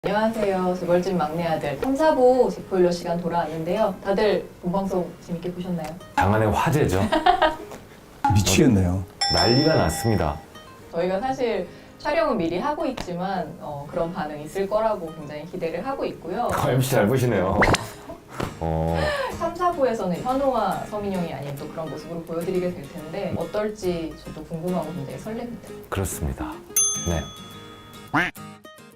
안녕하세요. 재벌집 막내 아들 3, 4부 스포일러 시간 돌아왔는데요. 다들 본방송 재밌게 보셨나요? 장안의 화제죠. 미치겠네요. 난리가 났습니다. 저희가 사실 촬영은 미리 하고 있지만 그런 반응이 있을 거라고 굉장히 기대를 하고 있고요. MC 잘 보시네요. 3, 4부에서는 현우와 서민영이 아닌 또 그런 모습으로 보여드리게 될 텐데 어떨지 저도 궁금하고 굉장히 설렙니다. 그렇습니다. 네.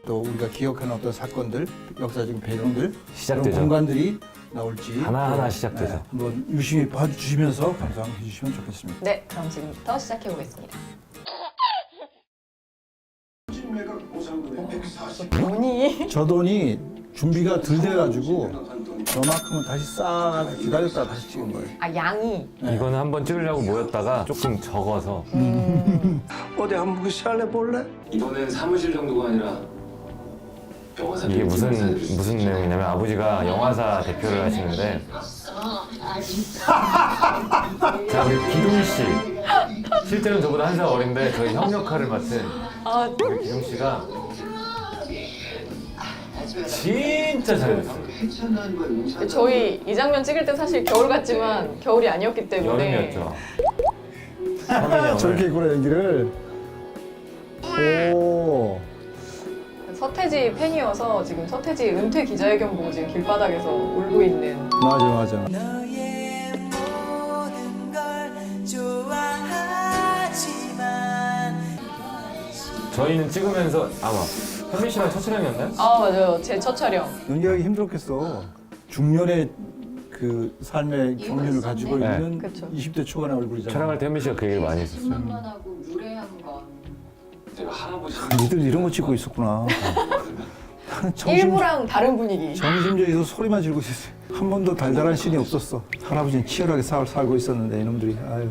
또 우리가 기억하는 어떤 사건들, 역사적인 배경들, 그런 시작되죠. 공간들이 나올지 하나하나 시작되죠. 한번 유심히 봐주시면서 감상해 주시면 좋겠습니다. 네, 그럼 지금부터 시작해 보겠습니다. 돈이 저 돈이 준비가 덜 돼가지고 저만큼은 다시 싹 기다렸다가 다시 찍은 거예요. 양이 이거는 한번 찍으려고 모였다가 조금 적어서 어디 한번 시할래 볼래? 이번엔 사무실 정도가 아니라 영화사 이게 무슨 내용이냐면 아버지가 영화사 대표를 하시는데 자, 우리 기동 씨 실제로는 저보다 한 살 어린데 저희 형 역할을 맡은 우리 기동 씨가 진짜 잘해줬어요. 저희 이 장면 찍을 때 사실 겨울 같지만 겨울이 아니었기 때문에 여름이었죠. 서민이 저렇게 형을 했구나 연기를. 오. 서태지 팬이어서 지금 서태지 은퇴 기자회견 보고 지금 길바닥에서 울고 있는 맞아. 너의 모든 걸 좋아하지만 저희는 찍으면서 아마 현민 씨랑 첫 촬영이었나요? 맞아요. 제 첫 촬영. 연기하기 힘들었겠어. 중년의 그 삶의 경륜을 가지고 네. 있는 그쵸. 20대 초반의 얼굴이잖아. 촬영할 때 현민 씨가 그 얘기를 많이 했었어요. 하고 무례한 건 내가 할아버지 니들 이런 거 찍고 있었구나. 나는 일부랑 다른 분위기. 정신적에서 소리만 지르고 있었어요. 한 번도 달달한 씬이 없었어. 할아버지는 치열하게 살고 있었는데 이놈들이. 아유.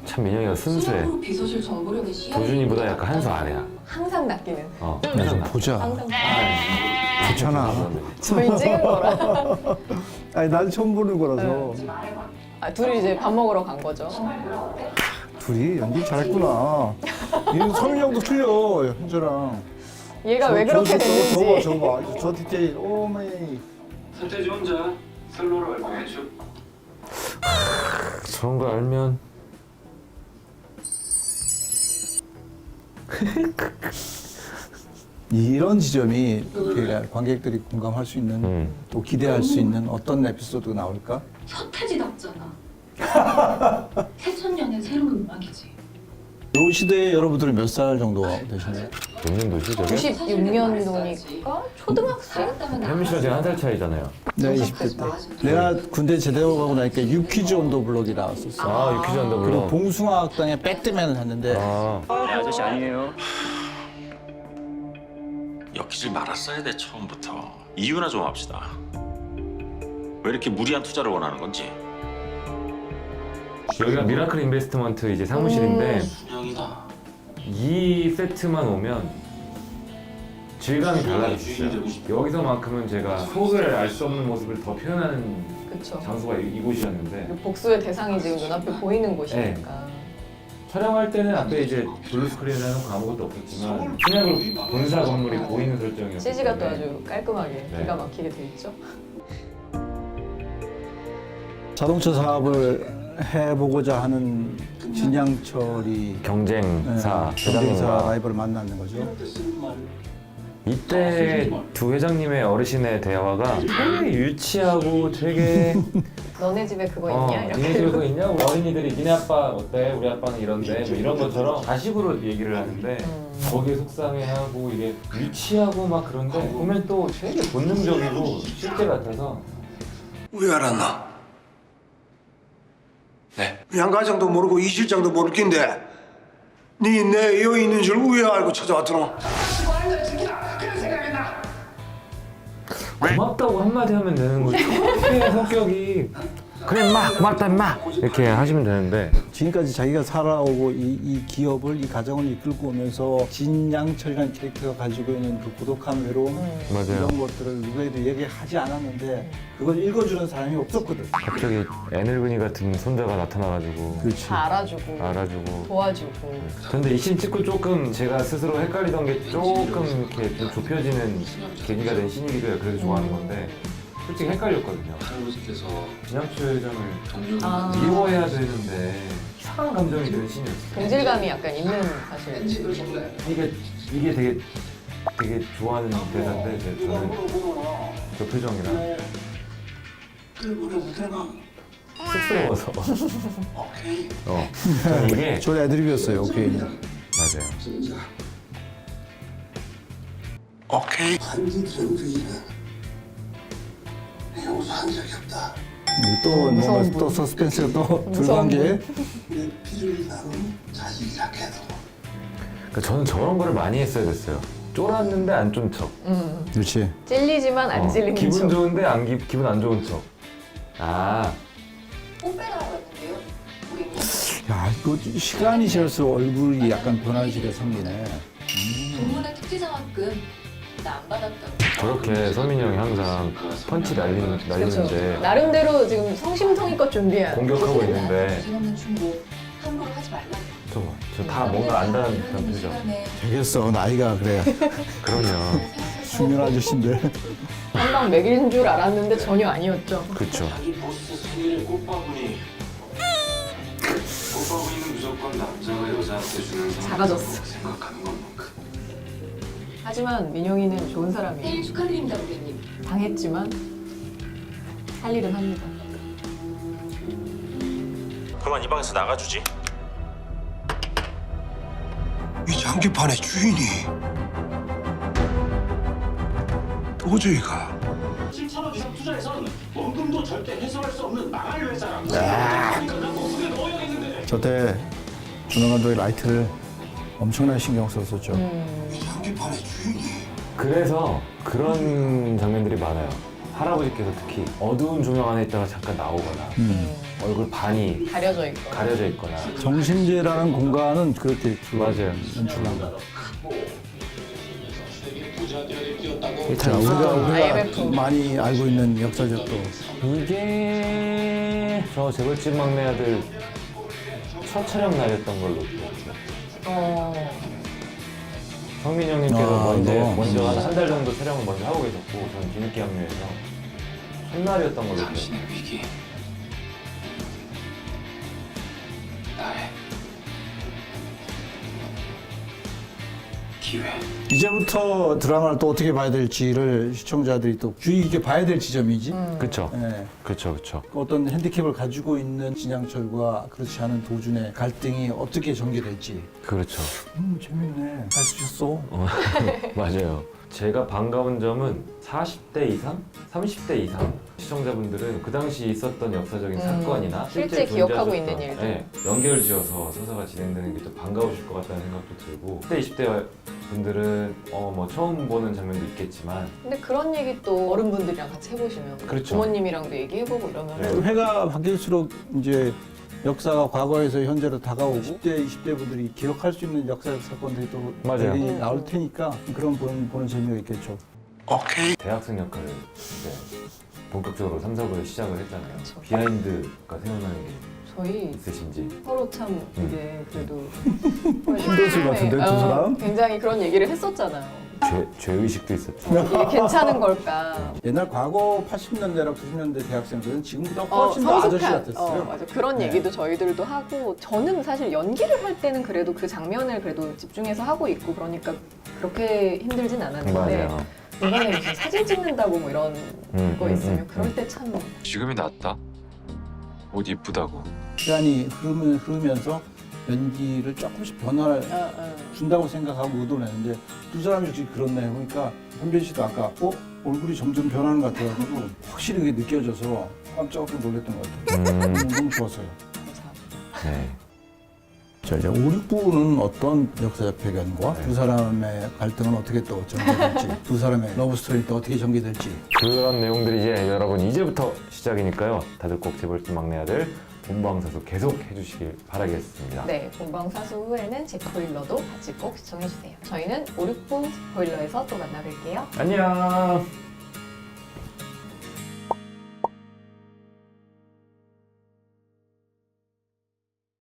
참 민영이가 순수해. 비서실 정보력이 도준이보다 약간 한 수 아래야. 항상 낚이는. 항상 보자. 항상 좋잖아. 저희 찍은 거라. 아니 난 처음 보는 거라서. 둘이 이제 밥 먹으러 간 거죠. 둘이 연기 잘했구나. 얘는 서민이 형도 틀려 현저랑. 얘가 왜 그렇게 됐는지. 저거 저 디테일 오메이. 서태지 혼자 솔로로 앨범했죠. 저런 걸 알면 이런 지점이 그러니까 관객들이 공감할 수 있는 또 기대할 수 있는 어떤 에피소드가 나올까? 서태지답잖아. 새천년의 새로운 음악이지. 이 시대에 여러분들은 몇 살 정도 되시나요? 몇 년도지 저게? 96년도니까 초등학생? 현민 씨랑 제가 한 살 차이잖아요. 내가 20대 때. 내가 군대 제대하고 가고 나니까 유퀴즈 온 더 블럭이 나왔었어. 유퀴즈 언더 그리고 블럭. 봉숭아 학당에 배트맨을 했는데 아저씨 아니에요. 엮이질 말았어야 돼 처음부터. 이유나 좀 합시다. 왜 이렇게 무리한 투자를 원하는 건지. 여기가 미라클 인베스트먼트 이제 사무실인데 순영이다. 이 세트만 오면 질감이 달라졌어요. 여기서만큼은 제가 속을 알 수 없는 모습을 더 표현하는 그쵸. 장소가 이곳이었는데 복수의 대상이 지금 눈앞에 보이는 곳이니까. 촬영할 때는 앞에 이제 블루 스크린을 해놓고 아무것도 없었지만 그냥 본사 건물이 보이는 설정이었어요. CG가 또 아주 깔끔하게 네. 기가 막히게 돼 있죠. 자동차 사업을 해보고자 하는 진양철이 경쟁사 경쟁사 회장님과 라이벌을 만나는 거죠. 이때 두 회장님의 어르신의 대화가 되게 유치하고 되게 너네 집에 그거 있냐? 이렇게. 니네 집에 그거 있냐? 우리 어린이들이 니네 아빠 어때? 우리 아빠는 이런데 뭐 이런 것처럼 가식으로 얘기를 하는데 거기에 속상해하고 이게 유치하고 막 그런데 보면 또 되게 본능적이고 실제 같아서 왜 알았나? 네. 양가장도 모르고 이 실장도 모를 낀데 네 내 여기 있는 줄 왜 알고 찾아왔더라? 고맙다고 한마디 하면 되는 거지. 어떻게 성격이 그래 막 고맙다 임마 이렇게 하시면 되는데 지금까지 자기가 살아오고 이 기업을, 이 가정을 이끌고 오면서 진양철이라는 캐릭터가 가지고 있는 그 고독한 외로움 맞아요. 이런 것들을 누구에도 얘기하지 않았는데 그걸 읽어주는 사람이 없었거든. 갑자기 애늙은이 같은 손자가 나타나가지고 그렇지. 다 알아주고 알아주고. 도와주고. 근데 이 씬 찍고 조금 제가 스스로 헷갈리던 게 조금 이렇게 좀 좁혀지는 계기가 된 씬이기도 해요. 그래서 좋아하는 건데 솔직히 헷갈렸거든요. 할아버지께서 진양철 회장을 아. 미워해야 되는데 이상한 감정이 드는 씬이었어요. 동질감이 약간 있는 사실. 이게 되게 좋아하는 대사인데 저는 저 표정이랑 쑥스러워서 저는 이게 저 애드립이었어요. 오케이. 맞아요. 오케이. 반지들은 우리는 용서한 적이 없다. 또 뭔가 또 서스펜스가 또 들어간 게 내 피를 낳은 자식이라해도 그러니까 저는 저런 거를 많이 했어야 됐어요. 쫄았는데 안 쫀 척. 그렇지. 찔리지만 안 찔리는 기분 척. 좋은데 기분 안 좋은 척. 아, 야, 이거 시간이 지날수록 얼굴이 약간 변화지게 생기네. 동문회 특기장학금 나 안 받았다고. 저렇게 서민이 형이 항상 펀치 그렇죠. 날리는데 나름대로 지금 성심성의껏 준비한. 공격하고 있는데 죄없는 충고 함부로 하지 말라고. 저 다 뭔가 안다는 듯한 표정. 되겠어, 나이가 그래. 그럼요. 중년 아저씨인데. 한방 먹인 줄 알았는데 전혀 아니었죠. 그렇죠. 자기 보스 승리를 꽃바구니. 꽃바구니는 무조건 남자가 여자한테 주는 작아졌어. 생각하는 것만큼. 하지만 민영이는 좋은 생일 사람이에요. 축하드립니다, 고객님. 당했지만 할 일은 합니다. 그만 이 방에서 나가주지. 이 장기판의 주인이 도저히가 7천억 이상 투자해선 원금도 절대 해소할 수 없는 망할 회사라고. 목숨에 넣어야겠는데. 저때 준호 감독이 라이트를 엄청나게 신경 썼었죠. 이 장기판의 주인이 그래서 그런 장면들이 많아요. 할아버지께서 특히 어두운 조명 안에 있다가 잠깐 나오거나 얼굴 반이 가려져 있고. 가려져 있거나 정신제라는 공간은 그렇게 맞아요. 연출한 거. 참 우리가 IMF. 많이 알고 있는 역사적도 이게 저 재벌집 막내 아들 첫 촬영 날이었던 걸로 기억해요. 성민 형님께서 먼저 한 달 정도 촬영을 먼저 하고 계셨고 저는 뒤늦게 합류해서 첫날이었던 걸로 기억해요. 당신의 위기. 나의 기회. 이제부터 드라마를 또 어떻게 봐야 될지를 시청자들이 또 주의 깊게 봐야 될 지점이지. 그쵸. 예. 그쵸. 어떤 핸디캡을 가지고 있는 진양철과 그렇지 않은 도준의 갈등이 어떻게 전개될지. 그렇죠. 재밌네. 잘 쓰셨어. 맞아요. 제가 반가운 점은 40대 이상, 30대 이상 시청자분들은 그 당시 있었던 역사적인 사건이나 실제 실제 기억하고 존재하셨던, 있는 일들. 예, 연결지어서 서사가 진행되는 게 또 반가우실 것 같다는 생각도 들고 10대, 20대 분들은 뭐 처음 보는 장면도 있겠지만 근데 그런 얘기 또 어른분들이랑 같이 해보시면 그렇죠. 부모님이랑도 얘기해보고 이러면 네. 회가 바뀔수록 이제 역사가 과거에서 현재로 다가오고 10대, 20대 분들이 기억할 수 있는 역사적 사건들이 또 맞아요. 많이 나올 테니까 그런 보는 재미가 있겠죠. 오케이. 대학생 역할을 이제 본격적으로 3, 4부에 시작을 했잖아요. 그렇죠. 비하인드가 생각나는 게 저희 있으신지. 서로 참 이게 그래도 힘들었을 것 같은데, 두 사람? 굉장히 그런 얘기를 했었잖아요. 죄의식도 있었죠. 이게 괜찮은 걸까? 옛날 과거 80년대나 90년대 대학생들은 지금보다 훨씬 더 아저씨 같았어요. 맞아. 그런 네. 얘기도 저희들도 하고 저는 사실 연기를 할 때는 그래도 그 장면을 그래도 집중해서 하고 있고 그러니까 그렇게 힘들진 않았는데 맞아요. 이번에 무슨 사진 찍는다고 뭐 이런 거 있으면 그럴 때 참 지금이 낫다. 옷 이쁘다고. 시간이 흐르면서 연기를 조금씩 변화를 준다고 생각하고 의도를 했는데 두 사람 역시 그렇네. 그러니까 현빈 씨도 아까 얼굴이 점점 변하는 것 같아가지고 확실히 그게 느껴져서 깜짝 놀랐던 것 같아요. 너무 좋았어요. 감사합니다. 네. 자, 이제 5, 6부는 어떤 역사적 배경과 두 사람의 갈등은 어떻게 또 전개될지, 두 사람의 러브 스토리 또 어떻게 전개될지. 그런 내용들이 이제 여러분 이제부터 시작이니까요. 다들 꼭 재벌집 막내 아들 본방사수 계속 해주시길 바라겠습니다. 네, 본방사수 후에는 제 스포일러도 같이 꼭 시청해주세요. 저희는 5, 6부 스포일러에서 또 만나뵐게요. 안녕.